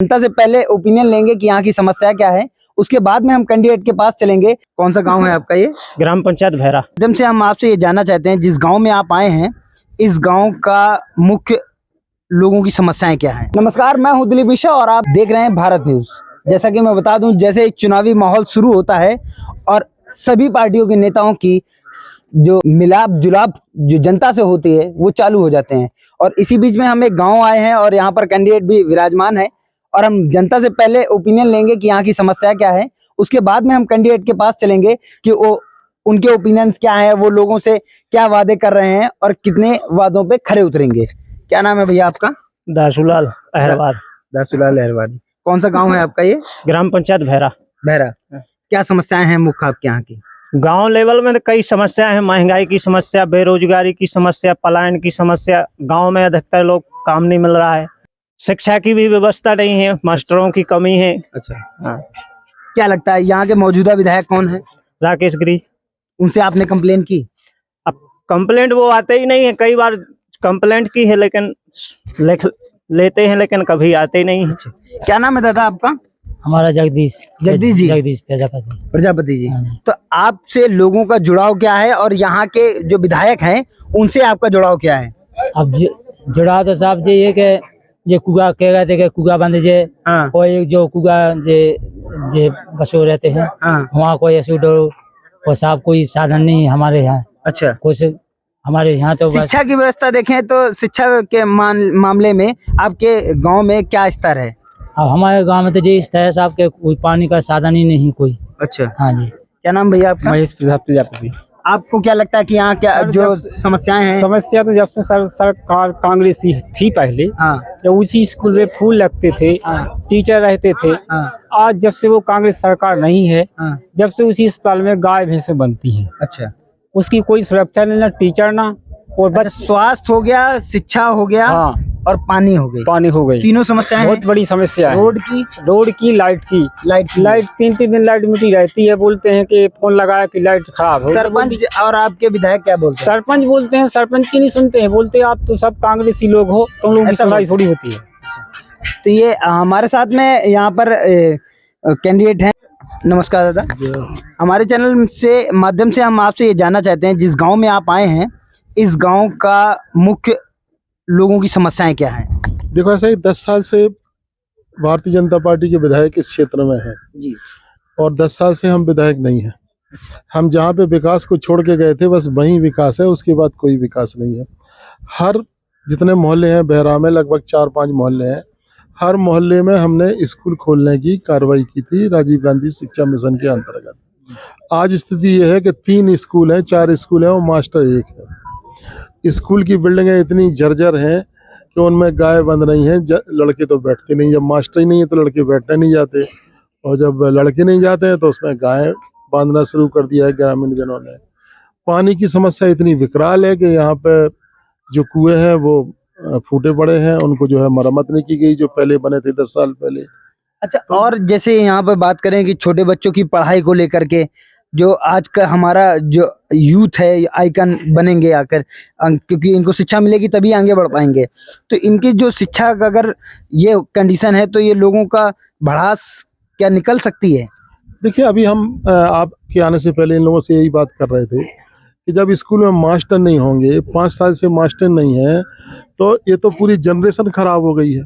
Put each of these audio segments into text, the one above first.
जनता से पहले ओपिनियन लेंगे कि यहाँ की समस्या क्या है, उसके बाद में हम कैंडिडेट के पास चलेंगे। कौन सा गांव है आपका? ये ग्राम पंचायत भैरा। एकदम से हम आपसे ये जानना चाहते हैं, जिस गांव में आप आए हैं, इस गांव का मुख्य लोगों की समस्याएं क्या हैं? नमस्कार, मैं हूं दिलीप मिश्रा और आप देख रहे हैं भारत न्यूज। जैसा कि मैं बता दूं, जैसे एक चुनावी माहौल शुरू होता है और सभी पार्टियों के नेताओं की जो मिलाप जुलाप जो जनता से होती है वो चालू हो जाते हैं। और इसी बीच में हम एक गांव आए हैं और यहाँ पर कैंडिडेट भी विराजमान है और हम जनता से पहले ओपिनियन लेंगे कि यहाँ की समस्या क्या है, उसके बाद में हम कैंडिडेट के पास चलेंगे कि वो उनके ओपिनियंस क्या है, वो लोगों से क्या वादे कर रहे हैं और कितने वादों पे खरे उतरेंगे। क्या नाम है भैया आपका? दासूलाल अहरवार। दासूलाल अहरवार। कौन सा गांव है आपका? ये ग्राम पंचायत भैरा। बहरा। क्या समस्याएं हैं मुख्य आपके यहाँ की? गांव लेवल में तो कई समस्या है। महंगाई की समस्या, बेरोजगारी की समस्या, पलायन की समस्या। गांव में अधिकतर लोग काम नहीं मिल रहा है। शिक्षा की भी व्यवस्था नहीं है, मास्टरों की कमी है। अच्छा, हाँ। क्या लगता है यहाँ के मौजूदा विधायक कौन है? राकेश गिरी। उनसे आपने कंप्लेन की? अब कंप्लेंट वो आते ही नहीं है। कई बार कंप्लेंट की है लेकिन लेते हैं लेकिन कभी आते ही नहीं है। क्या नाम है दादा आपका? हमारा जगदीश जी। जगदीश प्रजापति जी। तो आपसे लोगों का जुड़ाव क्या है और यहाँ के जो विधायक हैं उनसे आपका जुड़ाव क्या है? अब जुड़ाव तो साहब जी ये के जे कुआ कह गए थे कि कुआ बंद जे, हाँ। कोई एक जो कुआ जे बसो रहते हैं, हाँ। वहाँ कोई ऐसे वो साहब कोई साधन नहीं है हमारे यहाँ। अच्छा। कुछ हमारे यहाँ तो शिक्षा की व्यवस्था देखें तो शिक्षा के मामले में आपके गांव में क्या स्तर है? अब हमारे गांव में तो जी इस तरह साहब के कोई पानी का साधन ही नहीं कोई। अच्छा। हाँ जी। क्या नाम भैया आपका? महेश प्रजापति। आपको क्या लगता है कि यहाँ क्या जो समस्याएं हैं? समस्या तो जब से सरकार कांग्रेस थी पहले, हाँ। जब उसी स्कूल में फूल लगते थे, हाँ। टीचर रहते थे। हाँ। आज जब से वो कांग्रेस सरकार नहीं है, हाँ। जब से उसी अस्पताल में गाय भैंसे बनती हैं। अच्छा। उसकी कोई सुरक्षा नहीं, ना टीचर ना और अच्छा, स्वास्थ्य हो गया, शिक्षा हो गया, हाँ, और पानी हो गई। पानी हो गई। तीनों समस्याएं बहुत बड़ी समस्या है। रोड की, लाइट की। लाइट 3-3 दिन लाइट मिटी रहती है। बोलते हैं कि फोन लगाया कि लाइट खराब हो। सरपंच और आपके विधायक क्या बोलते हैं? सरपंच बोलते हैं, सरपंच की नहीं सुनते हैं। बोलते हैं आप तो सब कांग्रेसी लोग हो, तुम लोगों की सुनाई थोड़ी होती है। तो ये हमारे साथ में यहाँ पर कैंडिडेट हैं। नमस्कार दादा। हमारे चैनल से माध्यम से हम आपसे ये जानना चाहते हैं, जिस गांव में आप आए हैं, इस गांव का मुख्य लोगों की समस्याएं क्या हैं? देखो, ऐसा ही 10 साल से भारतीय जनता पार्टी के विधायक इस क्षेत्र में हैं जी, और 10 साल से हम विधायक नहीं हैं। हम जहाँ पे विकास को छोड़ के गए थे बस वहीं विकास है, उसके बाद कोई विकास नहीं है। हर जितने मोहल्ले हैं बहरा में, लगभग 4-5 मोहल्ले हैं, हर मोहल्ले में हमने स्कूल खोलने की कार्रवाई की थी राजीव गांधी शिक्षा मिशन के अंतर्गत। आज स्थिति ये है कि 3 स्कूल हैं, 4 स्कूल हैं और मास्टर 1 है। स्कूल की बिल्डिंगें इतनी जर्जर हैं कि उनमें गाय बंद नहीं है, लड़के तो बैठते नहीं। जब मास्टर ही नहीं है तो लड़के बैठने नहीं जाते, और जब लड़के नहीं जाते हैं तो उसमें गाय बांधना शुरू कर दिया है ग्रामीण जनों ने। पानी की समस्या इतनी विकराल है कि यहाँ पे जो कुएं हैं वो फूटे पड़े हैं, उनको जो है मरम्मत नहीं की गई, जो पहले बने थे 10 साल पहले। अच्छा, और जैसे यहाँ पे बात करें कि छोटे बच्चों की पढ़ाई को लेकर के, जो आज का हमारा जो यूथ है आइकन बनेंगे आकर, क्योंकि इनको शिक्षा मिलेगी तभी आगे बढ़ पाएंगे। तो इनकी जो शिक्षा का अगर ये कंडीशन है तो ये लोगों का भड़ास क्या निकल सकती है? देखिए, अभी हम आपके आने से पहले इन लोगों से यही बात कर रहे थे कि जब स्कूल में मास्टर नहीं होंगे, 5 साल से मास्टर नहीं है, तो ये तो पूरी जनरेशन खराब हो गई है।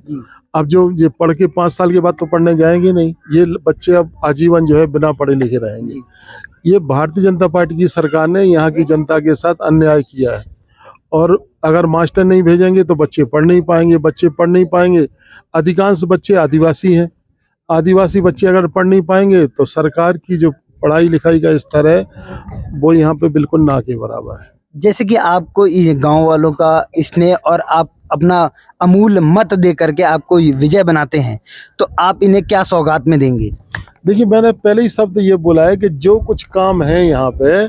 अब जो ये पढ़ के 5 साल के बाद तो पढ़ने जाएंगे नहीं, ये बच्चे अब आजीवन जो है बिना पढ़े लिखे रहेंगे। ये भारतीय जनता पार्टी की सरकार ने यहाँ की जनता के साथ अन्याय किया है, और अगर मास्टर नहीं भेजेंगे तो बच्चे पढ़ नहीं पाएंगे। बच्चे पढ़ नहीं पाएंगे, अधिकांश बच्चे आदिवासी हैं, आदिवासी बच्चे अगर पढ़ नहीं पाएंगे तो सरकार की जो पढ़ाई लिखाई का स्तर है वो यहाँ पे बिल्कुल ना के बराबर है। जैसे कि आपको इस गांव वालों का स्नेह और आप अपना अमूल्य मत दे करके आपको विजय बनाते हैं, तो आप इन्हें क्या सौगात में देंगे? देखिए, मैंने पहले ही शब्द ये बोला है कि जो कुछ काम है यहाँ पे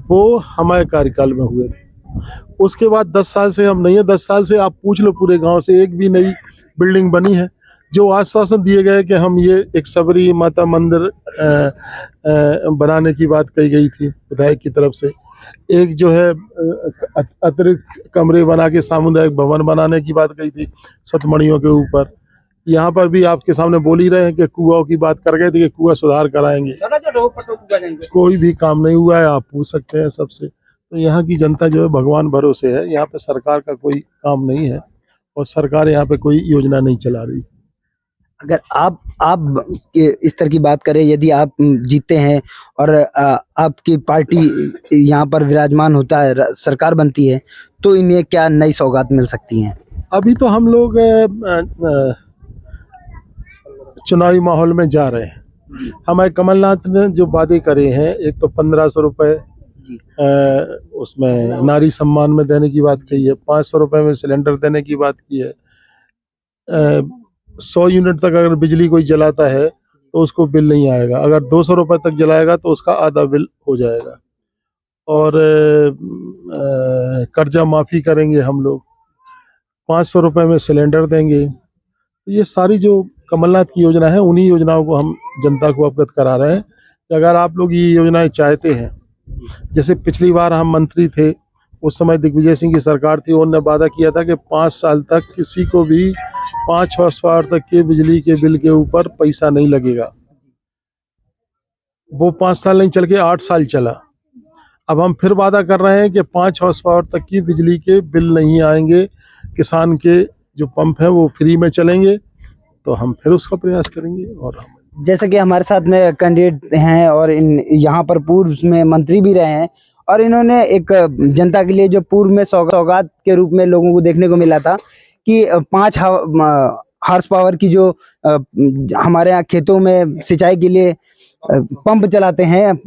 वो हमारे कार्यकाल में हुए थे। उसके बाद 10 साल से हम नहीं है। 10 साल से आप पूछ लो पूरे गांव से, एक भी नई बिल्डिंग बनी है। जो आश्वासन दिए गए कि हम ये एक सबरी माता मंदिर बनाने की बात कही गई थी विधायक की तरफ से, एक जो है अतिरिक्त कमरे बना के सामुदायिक भवन बनाने की बात कही थी सतमढ़ियों के ऊपर, यहाँ पर भी आपके सामने बोल ही रहे हैं कि कुआं की बात कर गए थे कि कुआं सुधार कराएंगे, कोई भी काम नहीं हुआ है। आप पूछ सकते हैं सबसे। तो यहाँ की जनता जो है भगवान भरोसे है, यहाँ पे सरकार का कोई काम नहीं है और सरकार यहाँ पे कोई योजना नहीं चला रही। अगर आप इस तरह की बात करें, यदि आप जीतते हैं और आपकी पार्टी यहाँ पर विराजमान होता है, सरकार बनती है, तो इन्हें क्या नई सौगात मिल सकती हैं? अभी तो हम लोग चुनावी माहौल में जा रहे हैं। हमारे कमलनाथ ने जो वादे करे हैं, एक तो 1500 रुपए उसमें नारी सम्मान में देने की बात कही है, 500 रुपए में सिलेंडर देने की बात की है, 100 यूनिट तक अगर बिजली कोई जलाता है तो उसको बिल नहीं आएगा, अगर 200 रुपए तक जलाएगा तो उसका आधा बिल हो जाएगा, और कर्जा माफी करेंगे हम लोग, 500 रुपए में सिलेंडर देंगे। ये सारी जो कमलनाथ की योजना है, उन्हीं योजनाओं को हम जनता को अवगत करा रहे हैं कि अगर आप लोग ये योजनाएं चाहते हैं, जैसे पिछली बार हम मंत्री थे, उस समय दिग्विजय सिंह की सरकार थी, उन्होंने वादा किया था कि 5 साल तक किसी को भी 5 हॉर्स पावर तक के बिजली के बिल के ऊपर पैसा नहीं लगेगा। वो 5 साल नहीं चल के 8 साल चला। अब हम फिर वादा कर रहे हैं कि 5 हॉर्स पावर तक की बिजली के बिल नहीं आएंगे, किसान के जो पंप है वो फ्री में चलेंगे, तो हम फिर उसका प्रयास करेंगे। और जैसे कि हमारे साथ में कैंडिडेट हैं और यहाँ पर पूर्व में मंत्री भी रहे हैं, और इन्होंने एक जनता के लिए जो पूर्व में सौगात के रूप में लोगों को देखने को मिला था कि 5 हॉर्स पावर की जो हमारे यहाँ खेतों में सिंचाई के लिए पंप चलाते हैं,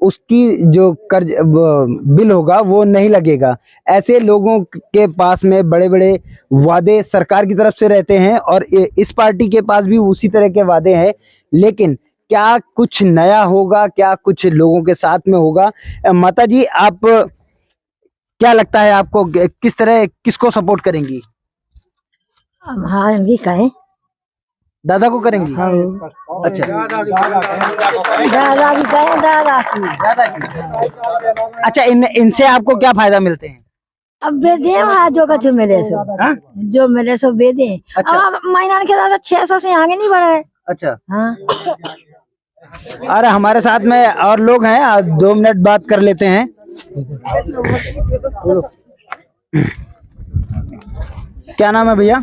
उसकी जो कर्ज बिल होगा वो नहीं लगेगा। ऐसे लोगों के पास में बड़े बड़े वादे सरकार की तरफ से रहते हैं और इस पार्टी के पास भी उसी तरह के वादे हैं, लेकिन क्या कुछ नया होगा, क्या कुछ लोगों के साथ में होगा? माता जी, आप क्या लगता है आपको, किस तरह किसको सपोर्ट करेंगी? हाँ भी कहें, दादा को करेंगी? हाँ। अच्छा, दादा भी कहें, दादा की। अच्छा, इनसे आपको क्या फायदा मिलते हैं? अब बेदे वहाँ जो कछु मिले सो, हाँ? जो मिले सो बेदे। अच्छा। अब महीना के साथ 600 से आगे नहीं बढ़ रहे। अच्छा, हाँ। अरे हमारे साथ में और लोग हैं, 2 मिनट बात कर लेते हैं। क्या नाम है भैया?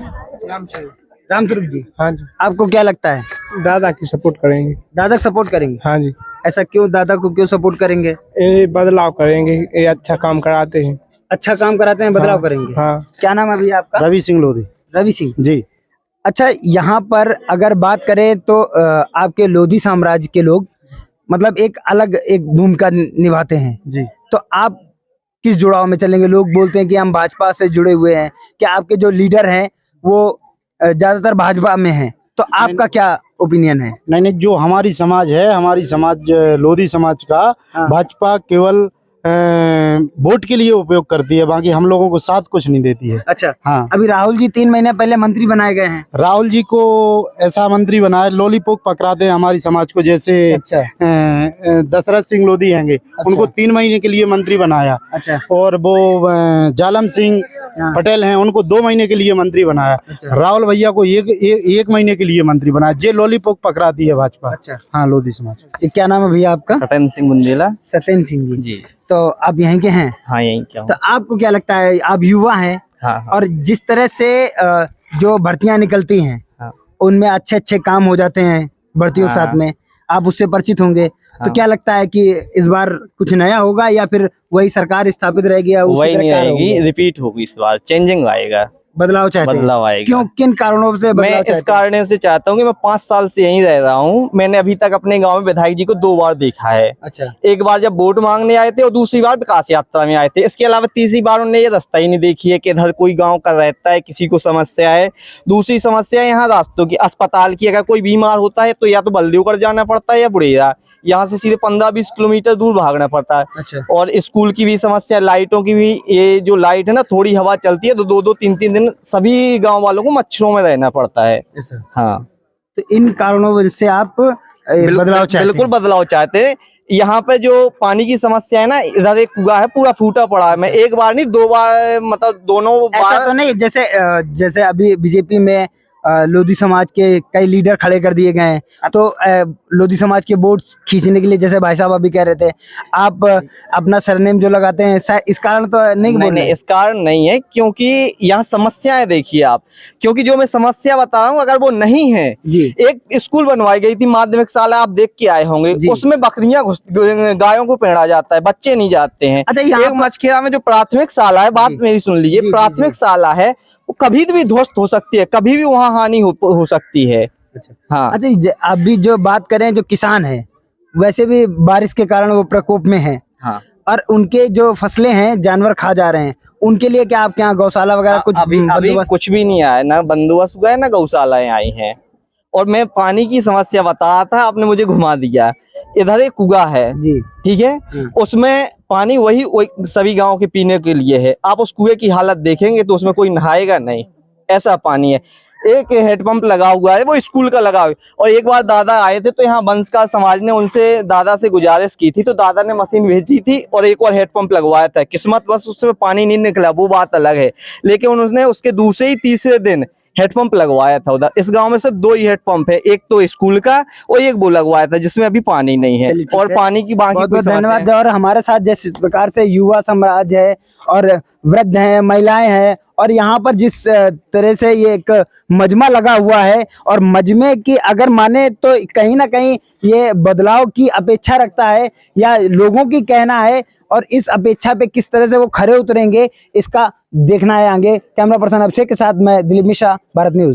रामस्वरूप जी। हाँ जी, आपको क्या लगता है? दादा की सपोर्ट करेंगे। दादा सपोर्ट करेंगे? हाँ जी, ऐसा क्यों? दादा को क्यों सपोर्ट करेंगे? ये बदलाव करेंगे, ये अच्छा काम कराते हैं। अच्छा काम कराते हैं, बदलाव हाँ, करेंगे। हाँ। क्या नाम है भैया आपका? रवि सिंह लोधी रवि सिंह जी। अच्छा, यहाँ पर अगर बात करें तो आपके लोधी साम्राज्य के लोग मतलब एक भूमिका निभाते हैं जी। तो आप किस जुड़ाव में चलेंगे? लोग बोलते हैं कि हम भाजपा से जुड़े हुए हैं, क्या आपके जो लीडर हैं वो ज्यादातर भाजपा में हैं, तो आपका क्या ओपिनियन है? नहीं, जो हमारी समाज है, हमारी समाज लोधी समाज का हाँ। भाजपा केवल वोट के लिए उपयोग करती है, बाकी हम लोगों को साथ कुछ नहीं देती है। अच्छा, हाँ। अभी राहुल जी 3 महीने पहले मंत्री बनाए गए हैं। राहुल जी को ऐसा मंत्री बनाया, लॉलीपॉप पकड़ाते हैं हमारी समाज को, जैसे अच्छा। दशरथ सिंह लोधी हैंगे, उनको 3 महीने के लिए मंत्री बनाया। अच्छा। और वो जालम सिंह हाँ। पटेल हैं, उनको 2 महीने के लिए मंत्री बनाया। अच्छा। राहुल भैया को एक महीने के लिए मंत्री बनाया। ये लॉलीपॉप पकड़ाती है भाजपा। अच्छा। हाँ, लोधी समाज। क्या नाम है भैया आपका? सत्येंद्र सिंह बुंदेला। सत्येंद्र सिंह जी। जी। तो आप यहीं के हैं? हाँ, यहीं क्या हूँ। तो आपको क्या लगता है, आप युवा हैं, हाँ, हाँ। और जिस तरह से जो भर्तियां निकलती हैं हाँ। उनमें अच्छे अच्छे काम हो जाते हैं भर्तियों के साथ में, आप उससे परिचित होंगे, तो हाँ। क्या लगता है कि इस बार कुछ नया होगा या फिर वही सरकार स्थापित रहेगी या उसी वही तरह नहीं कार्य रहेगी, होंगे? रिपीट होगी इस बार, चेंजिंग आएगा, बदलाव चाहते हैं? बदलाव आएगा। क्यों, किन कारणों से बदलाव मैं इस चाहते हैं? कारण से चाहता हूँ कि मैं 5 साल से यहीं रह रहा हूँ। मैंने अभी तक अपने गांव में विधायक जी को 2 बार देखा है। अच्छा। एक बार जब वोट मांगने आए थे और दूसरी बार विकास यात्रा में आए थे। इसके अलावा तीसरी बार उन्होंने ये रास्ता ही नहीं देखी है कि इधर कोई गांव का रहता है, किसी को समस्या है। दूसरी समस्या यहाँ रास्तों की, अस्पताल की। अगर कोई बीमार होता है तो या तो बल्देवगढ़ जाना पड़ता है या बुढ़ेरा, यहाँ से सीधे 15-20 किलोमीटर दूर भागना पड़ता है। अच्छा। और स्कूल की भी समस्या, लाइटों की भी। ये जो लाइट है ना, थोड़ी हवा चलती है तो 2-2, 3-3 दिन सभी गांव वालों को मच्छरों में रहना पड़ता है। हाँ, तो इन कारणों से आप बदलाव चाहते हैं? बिल्कुल बदलाव चाहते हैं। यहाँ पे जो पानी की समस्या है ना, इधर एक कुआं है पूरा फूटा पड़ा है। मैं एक बार नहीं 2 बार, मतलब दोनों ऐसा बार। तो नहीं जैसे अभी बीजेपी में लोधी समाज के कई लीडर खड़े कर दिए गए हैं। तो लोधी समाज के वोट खींचने के लिए, जैसे भाई साहब अभी कह रहे थे, आप अपना सरनेम जो लगाते हैं, इस कारण तो नहीं बोल रहे? नहीं, इस कारण नहीं है, क्योंकि यहाँ समस्याएं देखिए आप, क्योंकि जो मैं समस्या बता रहा हूँ अगर वो नहीं है। जी। एक स्कूल बनवाई गई थी, माध्यमिक शाला, आप देख के आए होंगे, उसमें बकरियां गायों को पेड़ा जाता है, बच्चे नहीं जाते हैं। अच्छा, एक मछखेड़ा में जो प्राथमिक शाला है, बात मेरी सुन लीजिए, प्राथमिक शाला है, वो कभी भी ध्वस्त हो सकती है, कभी भी वहाँ हानि हो सकती है। हाँ। अच्छा, अभी जो बात करें, जो किसान है वैसे भी बारिश के कारण वो प्रकोप में है। हाँ। और उनके जो फसलें हैं जानवर खा जा रहे हैं, उनके लिए क्या आपके यहाँ गौशाला वगैरह कुछ अभी कुछ भी नहीं आया, ना बंदोबस्त हुआ है, ना गौशालाएं आई हैं। और मैं पानी की समस्या बता रहा था, आपने मुझे घुमा दिया। इधर एक कुआं है जी, ठीक है, उसमें पानी वही सभी गांव के पीने के लिए है। आप उस कुएं की हालत देखेंगे तो उसमें कोई नहाएगा नहीं, ऐसा पानी है। एक हेडपंप लगा हुआ है, वो स्कूल का लगा हुआ है। और एक बार दादा आए थे तो यहाँ वंशकार समाज ने उनसे दादा से गुजारिश की थी, तो दादा ने मशीन भेजी थी और एक और हेडपंप लगवाया था। किस्मत बस उससे पानी नहीं निकला, वो बात अलग है, लेकिन उन्होंने उसके दूसरे ही तीसरे दिन हेडपंप लगवाया था। उधर इस गांव में सिर्फ 2 ही हेडपंप है, एक तो स्कूल का और एक वो लगवाया था जिसमें अभी पानी नहीं है। और पानी की बाकी बहुत बहुत धन्यवाद। और हमारे साथ जिस प्रकार से युवा समाज है और वृद्ध हैं, महिलाएं हैं, और यहाँ पर जिस तरह से ये एक मजमा लगा हुआ है, और मजमे की अगर माने तो कहीं ना कहीं ये बदलाव की अपेक्षा रखता है, या लोगों की कहना है, और इस अपेक्षा पे किस तरह से वो खरे उतरेंगे इसका देखना है आगे। कैमरा पर्सन अभिषेक के साथ मैं दिलीप मिश्रा, भारत न्यूज।